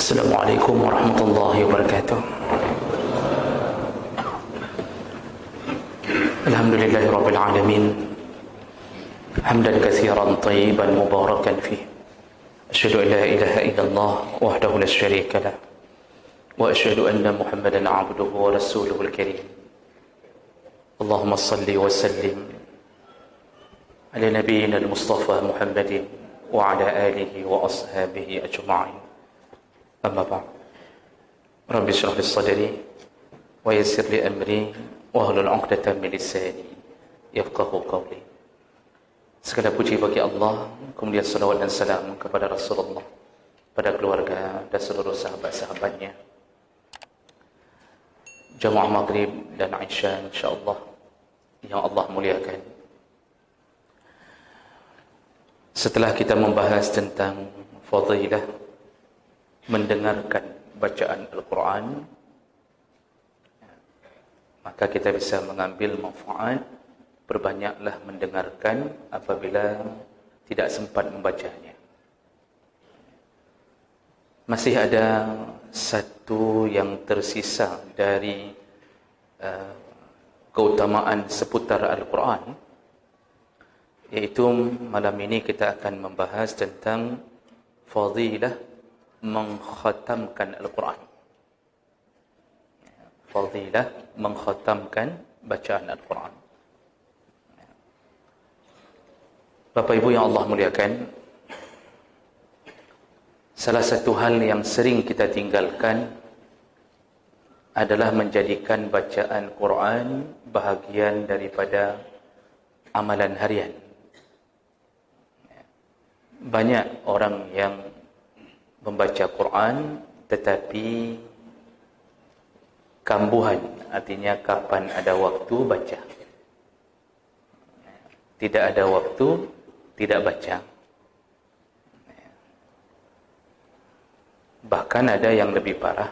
Assalamualaikum warahmatullahi wabarakatuh. Alhamdulillahirabbil alamin. Hamdan katsiran thayyiban mubarakan fihi. Asyhadu an la ilaha illallah wahdahu la syarika lah. Wa asyhadu anna Muhammadan 'abduhu wa rasuluhul karim. Allahumma shalli wa sallim ala nabiyyina al-Mustafa Muhammadin wa ala alihi wa ashabihi ajma'in. Amma ba'd. Rabbi shrah li sadri wa yassir li amri wa hlul 'uqdatam min lisani yafqahu qawli. Segala puji bagi Allah, kemudian salawat dan salam kepada Rasulullah, pada keluarga dan seluruh sahabat-sahabatnya. Jamaah Maghrib dan Isya insyaallah yang Allah muliakan. Setelah kita membahas tentang fadilah mendengarkan bacaan Al-Quran, maka kita bisa mengambil manfaat. Berbanyaklah mendengarkan apabila tidak sempat membacanya. Masih ada satu yang tersisa dari keutamaan seputar Al-Quran, yaitu malam ini kita akan membahas tentang fadilah mengkhatamkan Al-Quran. Fadilah mengkhatamkan bacaan Al-Quran. Bapak Ibu yang Allah muliakan, salah satu hal yang sering kita tinggalkan adalah menjadikan bacaan Quran bahagian daripada amalan harian. Banyak orang yang membaca Quran tetapi kambuhan, artinya kapan ada waktu baca. Tidak ada waktu, tidak baca. Bahkan ada yang lebih parah,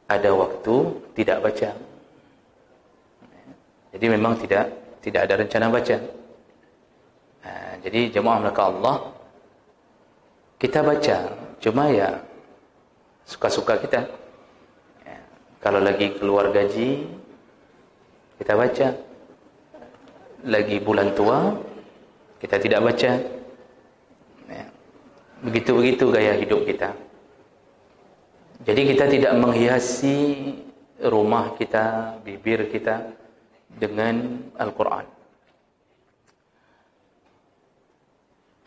ada waktu, tidak baca. Jadi memang tidak ada rencana baca. Jadi jemaah maka Allah, kita baca, cuma ya suka-suka kita. Kalau lagi keluar gaji, kita baca. Lagi bulan tua, kita tidak baca. Begitu-begitu gaya hidup kita. Jadi kita tidak menghiasi rumah kita, bibir kita dengan Al-Quran.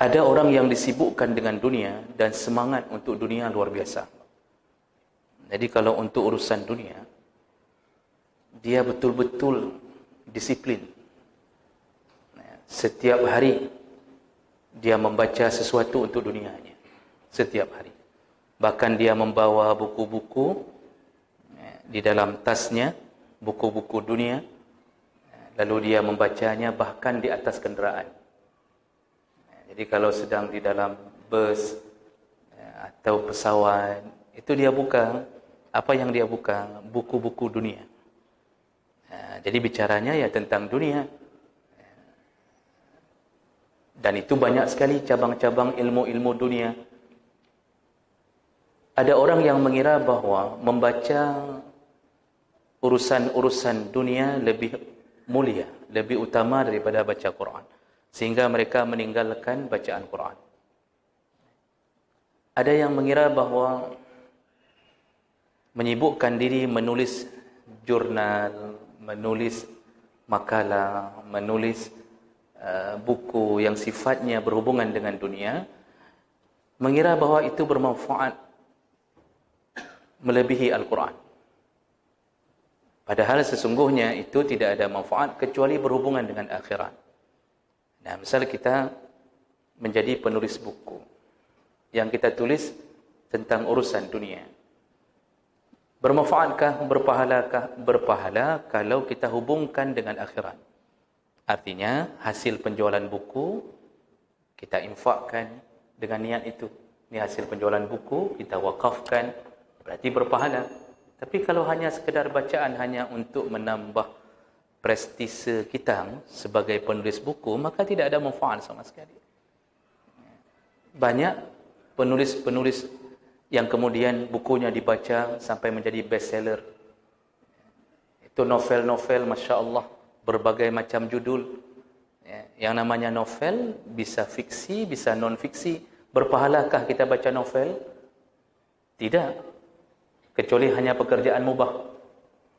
Ada orang yang disibukkan dengan dunia dan semangat untuk dunia luar biasa. Jadi kalau untuk urusan dunia, dia betul-betul disiplin. Setiap hari dia membaca sesuatu untuk dunianya. Setiap hari. Bahkan dia membawa buku-buku di dalam tasnya, buku-buku dunia. Lalu dia membacanya bahkan di atas kenderaan. Jadi kalau sedang di dalam bus atau pesawat, itu dia buka. Apa yang dia buka? Buku-buku dunia. Jadi bicaranya ya tentang dunia. Dan itu banyak sekali cabang-cabang ilmu-ilmu dunia. Ada orang yang mengira bahawa membaca urusan-urusan dunia lebih mulia, lebih utama daripada baca Quran. Sehingga mereka meninggalkan bacaan Quran. Ada yang mengira bahawa menyibukkan diri menulis jurnal, menulis makalah, menulis buku yang sifatnya berhubungan dengan dunia, mengira bahawa itu bermanfaat melebihi Al-Quran. Padahal sesungguhnya itu tidak ada manfaat kecuali berhubungan dengan akhirat. Nah, misal kita menjadi penulis buku yang kita tulis tentang urusan dunia. Bermanfaatkah, berpahalakah? Berpahala kalau kita hubungkan dengan akhirat. Artinya hasil penjualan buku kita infakkan dengan niat itu. Ini hasil penjualan buku kita wakafkan, berarti berpahala. Tapi kalau hanya sekedar bacaan hanya untuk menambah prestise kita sebagai penulis buku, maka tidak ada manfaat sama sekali. Banyak penulis-penulis yang kemudian bukunya dibaca sampai menjadi bestseller. Itu novel-novel, Masya Allah, berbagai macam judul. Yang namanya novel bisa fiksi, bisa non-fiksi. Berpahalakah kita baca novel? Tidak, kecuali hanya pekerjaan mubah.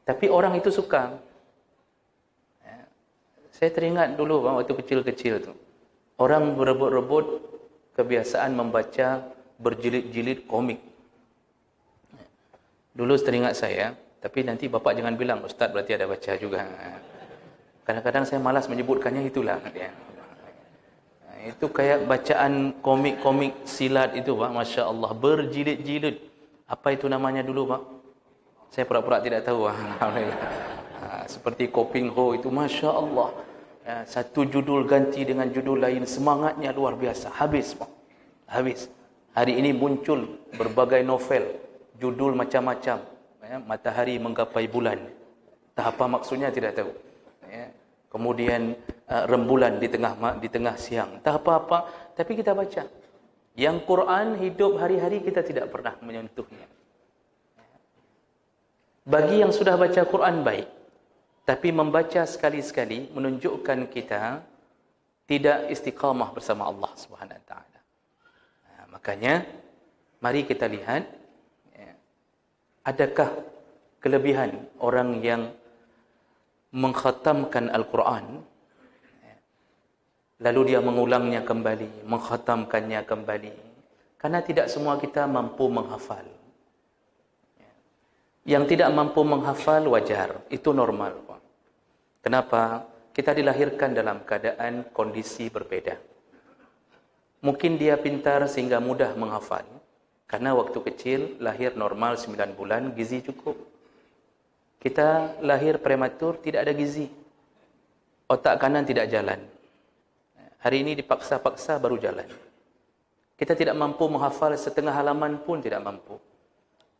Tapi orang itu suka. Saya teringat dulu waktu kecil-kecil tu, orang berebut-rebut kebiasaan membaca berjilid-jilid komik. Dulu teringat saya, tapi nanti bapak jangan bilang ustaz berarti ada baca juga. Kadang-kadang saya malas menyebutkannya, itulah. Itu kayak bacaan komik-komik silat itu, Pak. Masya Allah, berjilid-jilid. Apa itu namanya dulu, Pak? Saya pura-pura tidak tahu. Alhamdulillah. Seperti Koping Ho itu, Masya Allah. Satu judul ganti dengan judul lain, semangatnya luar biasa. Habis, Pak. Habis. Hari ini muncul berbagai novel, judul macam-macam. Matahari menggapai bulan. Entah apa maksudnya tidak tahu. Kemudian rembulan di tengah siang. Entah apa-apa, tapi kita baca. Yang Quran hidup hari-hari kita tidak pernah menyentuhnya. Bagi yang sudah baca Quran baik, tapi membaca sekali-sekali menunjukkan kita tidak istiqamah bersama Allah Subhanahu wa taala. Makanya mari kita lihat, adakah kelebihan orang yang mengkhatamkan Al-Quran, lalu dia mengulangnya kembali, mengkhatamkannya kembali. Karena tidak semua kita mampu menghafal. Yang tidak mampu menghafal wajar, itu normal. Kenapa? Kita dilahirkan dalam keadaan kondisi berbeda. Mungkin dia pintar sehingga mudah menghafal. Karena waktu kecil, lahir normal 9 bulan, gizi cukup. Kita lahir prematur, tidak ada gizi. Otak kanan tidak jalan. Hari ini dipaksa-paksa baru jalan. Kita tidak mampu menghafal setengah halaman pun tidak mampu.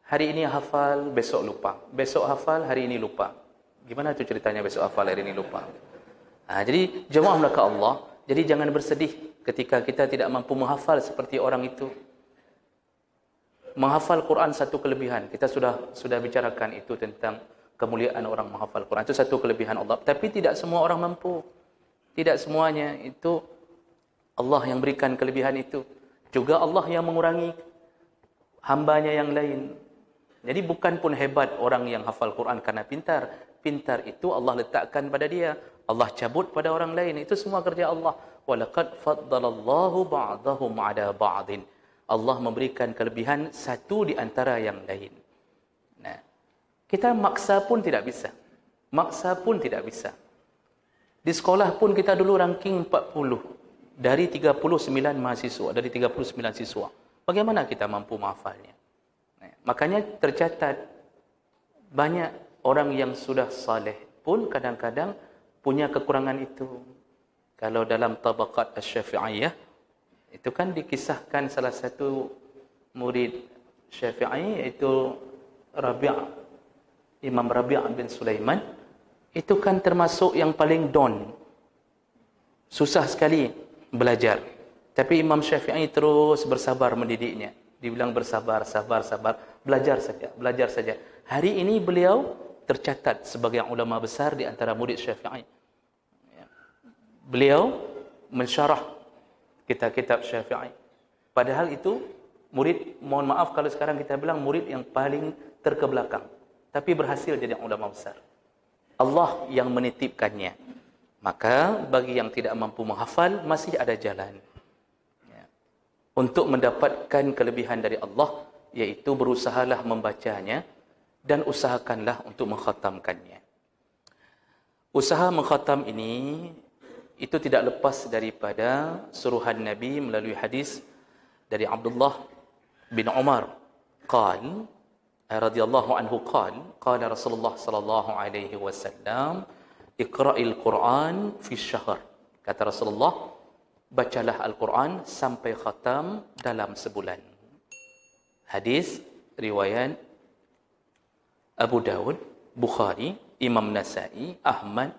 Hari ini hafal, besok lupa. Besok hafal, hari ini lupa. Gimana tu ceritanya besok hafal, hari ini lupa? Jadi jemaah belaka Allah, jadi jangan bersedih ketika kita tidak mampu menghafal seperti orang itu. Menghafal Quran satu kelebihan. Kita sudah bicarakan itu tentang kemuliaan orang menghafal Quran. Itu satu kelebihan Allah. Tapi tidak semua orang mampu. Tidak semuanya. Itu Allah yang berikan kelebihan itu. Juga Allah yang mengurangi hambanya yang lain. Jadi bukan pun hebat orang yang hafal Quran karena pintar. Pintar itu Allah letakkan pada dia. Allah cabut pada orang lain. Itu semua kerja Allah. وَلَقَدْ فَضَّلَ اللَّهُ بَعْضَهُمْ عَلَى بَعْضٍ. Allah memberikan kelebihan satu di antara yang lain. Nah, kita maksa pun tidak bisa. Maksa pun tidak bisa. Di sekolah pun kita dulu ranking 40 dari 39 mahasiswa, dari 39 siswa. Bagaimana kita mampu menghafalnya? Nah, makanya tercatat banyak orang yang sudah saleh pun kadang-kadang punya kekurangan itu. Kalau dalam Tabaqat Asy-Syafi'iyah itu kan dikisahkan salah satu murid Syafi'i, iaitu Imam Rabi' bin Sulaiman. Itu kan termasuk yang paling down. Susah sekali belajar. Tapi Imam Syafi'i terus bersabar mendidiknya. Dibilang bersabar, sabar. Belajar saja. Hari ini beliau tercatat sebagai ulama besar di antara murid Syafi'i. Beliau mensyarah kitab-kitab Syafi'i. Padahal itu murid, mohon maaf kalau sekarang kita bilang murid yang paling terkebelakang. Tapi berhasil jadi ulama besar. Allah yang menitipkannya. Maka bagi yang tidak mampu menghafal, masih ada jalan. Untuk mendapatkan kelebihan dari Allah, yaitu berusahalah membacanya dan usahakanlah untuk mengkhatamkannya. Usaha mengkhatam ini itu tidak lepas daripada suruhan Nabi melalui hadis dari Abdullah bin Umar radhiyallahu anhu qala Rasulullah sallallahu alaihi wasallam iqra'il Qur'an fi syahr. Kata Rasulullah, bacalah Al-Quran sampai khatam dalam sebulan. Hadis riwayat Abu Dawud, Bukhari, Imam Nasa'i, Ahmad,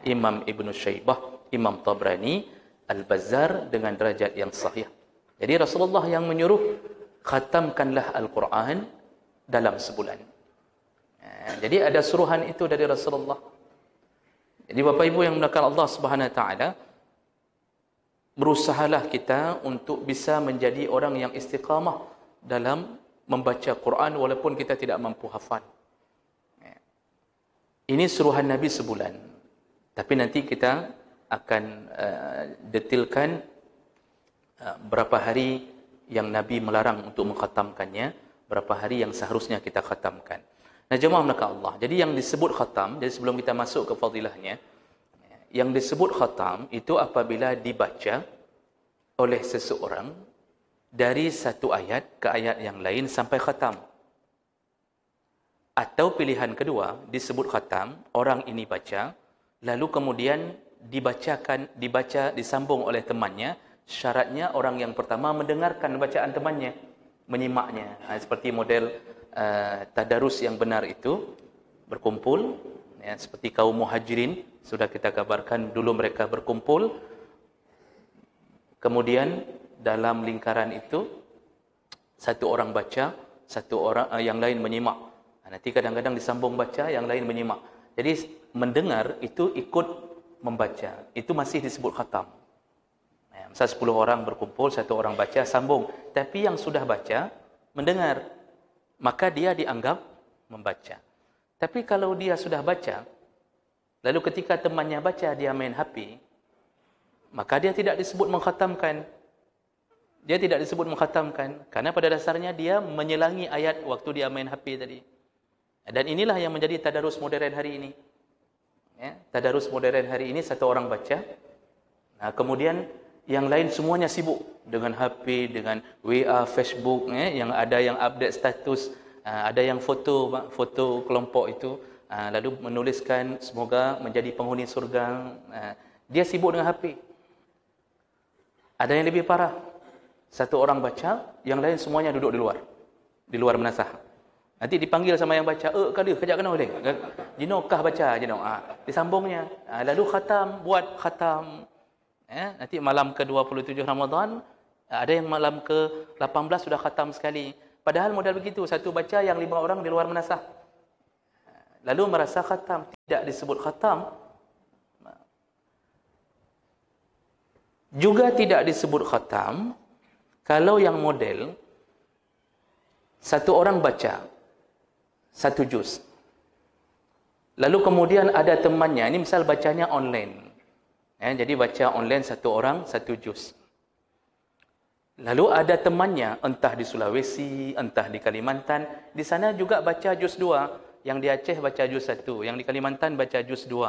Imam Ibn Syaibah, Imam Tabrani, Al-Bazzar dengan derajat yang sahih. Jadi Rasulullah yang menyuruh khatamkanlah Al-Quran dalam sebulan. Jadi ada suruhan itu dari Rasulullah. Jadi Bapak Ibu yang dimuliakan Allah Subhanahu Wa Taala, berusahalah kita untuk bisa menjadi orang yang istiqamah dalam membaca Quran walaupun kita tidak mampu hafal. Ini suruhan Nabi sebulan. Tapi nanti kita akan detilkan berapa hari yang Nabi melarang untuk mengkhatamkannya, berapa hari yang seharusnya kita khatamkan. Nah, jemaah melakukan Allah. Jadi yang disebut khatam, jadi sebelum kita masuk ke fadilahnya, yang disebut khatam itu apabila dibaca oleh seseorang dari satu ayat ke ayat yang lain sampai khatam. Atau pilihan kedua, disebut khatam, orang ini baca, lalu kemudian disambung oleh temannya. Syaratnya orang yang pertama mendengarkan bacaan temannya, menyimaknya. Seperti model tadarus yang benar itu, berkumpul, seperti kaum muhajirin, sudah kita kabarkan dulu mereka berkumpul, kemudian dalam lingkaran itu, satu orang baca, satu orang yang lain menyimak. Nanti kadang-kadang disambung baca, yang lain menyimak. Jadi mendengar itu ikut membaca, itu masih disebut khatam. Misal 10 orang berkumpul, satu orang baca, sambung. Tapi yang sudah baca, mendengar, maka dia dianggap membaca. Tapi kalau dia sudah baca, lalu ketika temannya baca, dia main HP, maka dia tidak disebut mengkhatamkan. Dia tidak disebut mengkhatamkan, karena pada dasarnya dia menyelangi ayat waktu dia main HP tadi. Dan inilah yang menjadi tadarus modern hari ini. Tadarus modern hari ini, satu orang baca, kemudian yang lain semuanya sibuk dengan HP, dengan WA, Facebook, yang ada yang update status, ada yang foto kelompok itu, lalu menuliskan semoga menjadi penghuni surga. Dia sibuk dengan HP. Ada yang lebih parah, satu orang baca, yang lain semuanya duduk di luar menasah. Nanti dipanggil sama yang baca, kejap kena boleh. Jino kah baca, Jino. Disambungnya. Lalu buat khatam. Nanti malam ke-27 Ramadan, ada yang malam ke-18 sudah khatam sekali. Padahal modal begitu, satu baca, yang 5 orang di luar menasah. Lalu merasa khatam, tidak disebut khatam. Juga tidak disebut khatam kalau yang model satu orang baca satu juz. Lalu kemudian ada temannya, ini misal bacanya online. Jadi baca online satu orang satu juz. Lalu ada temannya, entah di Sulawesi, entah di Kalimantan, di sana juga baca juz 2. Yang di Aceh baca juz 1, yang di Kalimantan baca juz 2.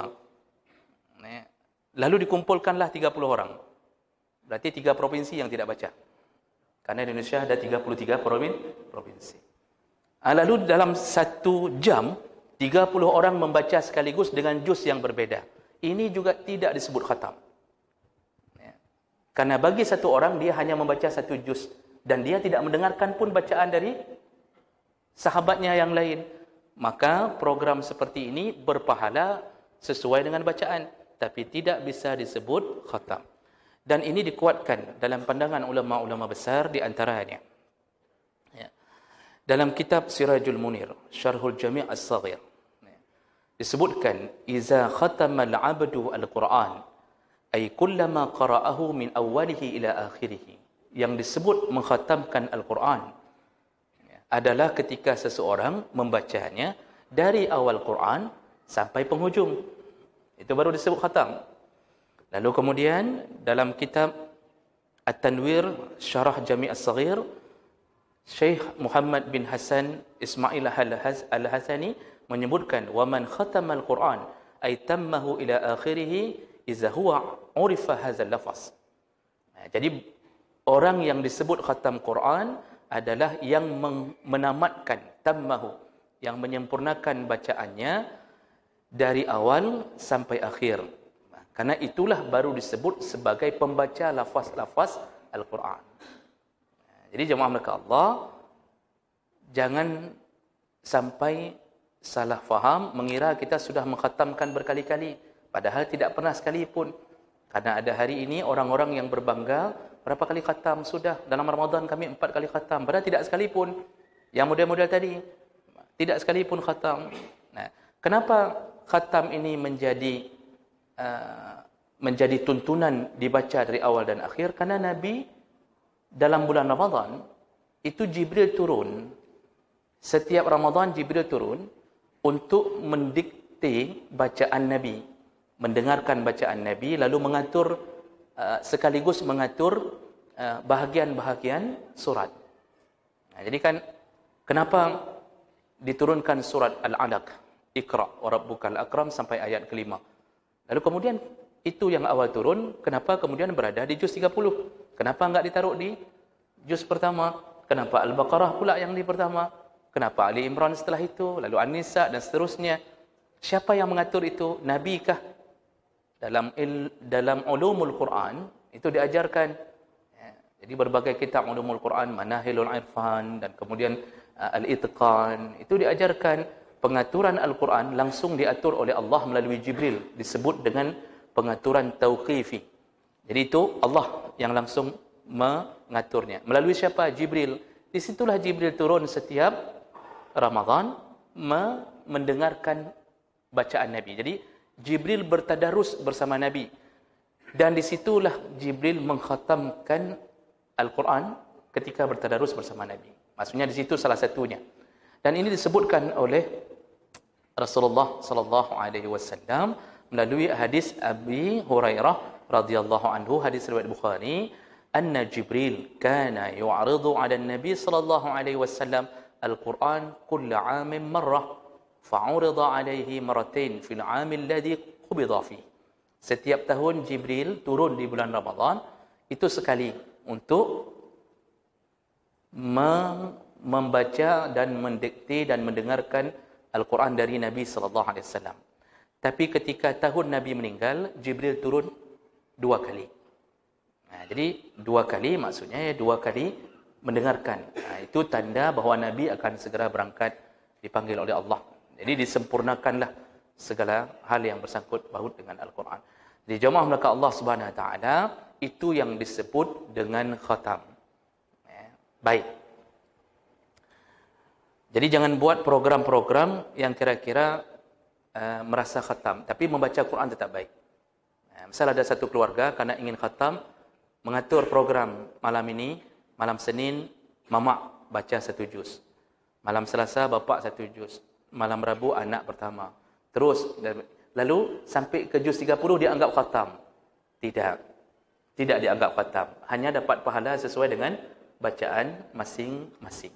Lalu dikumpulkanlah 30 orang. Berarti 3 provinsi yang tidak baca. Karena di Indonesia ada 33 provinsi. Lalu dalam 1 jam, 30 orang membaca sekaligus dengan juz yang berbeda. Ini juga tidak disebut khatam. Karena bagi satu orang, dia hanya membaca 1 juz. Dan dia tidak mendengarkan pun bacaan dari sahabatnya yang lain. Maka program seperti ini berpahala sesuai dengan bacaan. Tapi tidak bisa disebut khatam. Dan ini dikuatkan dalam pandangan ulama-ulama besar di antaranya. Dalam kitab Sirajul Munir, Syarhul Jami' As-Saghir, disebutkan, "Iza khatama al-'abdu al-Qur'an, ay kullama qara'ahu min awwalihi ila akhirih." Yang disebut mengkhatamkan Al-Quran adalah ketika seseorang membacanya dari awal Quran sampai penghujung. Itu baru disebut khatam. Lalu kemudian dalam kitab At-Tanwir, Syarah Jami' As-Saghir, Syekh Muhammad bin Hasan Ismail Al-Hasani menyebutkan, wa man khatama al-Quran ay tammahu ila akhirih iza huwa urifa hadzal lafaz. Jadi orang yang disebut khatam Quran adalah yang menamatkan, tammahu, yang menyempurnakan bacaannya dari awal sampai akhir. Karena itulah baru disebut sebagai pembaca lafaz-lafaz Al-Quran. Jadi jemaah melakukan Allah, jangan sampai salah faham, mengira kita sudah mengkhatamkan berkali-kali. Padahal tidak pernah sekalipun. Karena ada hari ini orang-orang yang berbangga Berapa kali khatam? Sudah, dalam Ramadan kami 4 kali khatam. Padahal tidak sekalipun. Yang model-model tadi, tidak sekalipun khatam. Nah, kenapa khatam ini menjadi tuntunan dibaca dari awal dan akhir? Karena Nabi dalam bulan Ramadan, itu Jibril turun. Setiap Ramadan Jibril turun untuk mendikte bacaan Nabi. Mendengarkan bacaan Nabi, lalu mengatur, sekaligus mengatur bahagian-bahagian surat. Nah, jadi kan, kenapa diturunkan surat Al-Alaq, Iqra wa rabbukal akram sampai ayat kelima. Lalu kemudian itu yang awal turun, kenapa kemudian berada di juz 30? Kenapa enggak ditaruh di juz pertama? Kenapa Al-Baqarah pula yang di pertama? Kenapa Ali Imran setelah itu? Lalu An-Nisa dan seterusnya. Siapa yang mengatur itu? Nabi kah? Dalam ulumul Quran itu diajarkan. Jadi berbagai kitab ulumul Quran, Manahilul Irfan dan kemudian Al-Itqan, itu diajarkan pengaturan Al-Quran langsung diatur oleh Allah melalui Jibril, disebut dengan pengaturan tauqifi. Jadi itu Allah yang langsung mengaturnya. Melalui siapa? Jibril. Disitulah Jibril turun setiap Ramadan mendengarkan bacaan Nabi. Jadi Jibril bertadarus bersama Nabi. Dan disitulah Jibril mengkhatamkan Al-Quran ketika bertadarus bersama Nabi. Maksudnya di situ salah satunya. Dan ini disebutkan oleh Rasulullah sallallahu alaihi wasallam melalui hadis Abi Hurairah radhiyallahu anhu, hadis riwayat Bukhari, anna Jibril kana yu'ridu 'ala an-nabi sallallahu alaihi wasallam al-Quran kull 'amin marrah fa'urida 'alaihi marratain fil 'am alladhi qubida fihi. Setiap tahun Jibril turun di bulan Ramadan itu sekali untuk membaca dan mendikte dan mendengarkan Al-Quran dari Nabi sallallahu alaihi wasallam. Tapi ketika tahun Nabi meninggal, Jibril turun 2 kali. Nah, jadi 2 kali maksudnya 2 kali mendengarkan. Nah, itu tanda bahawa Nabi akan segera berangkat dipanggil oleh Allah. Jadi disempurnakanlah segala hal yang bersangkut paut dengan Al-Quran. Di jemaah melakukan Allah Subhanahu Wa Taala, itu yang disebut dengan khatam. Baik. Jadi jangan buat program-program yang kira-kira merasa khatam, tapi membaca Quran tetap baik. Misal ada satu keluarga kerana ingin khatam, mengatur program malam ini, malam Senin, mamak baca 1 juz. Malam Selasa, bapak 1 juz. Malam Rabu, anak pertama. Terus, lalu sampai ke juz 30 dia anggap khatam. Tidak dianggap khatam. Hanya dapat pahala sesuai dengan bacaan masing-masing.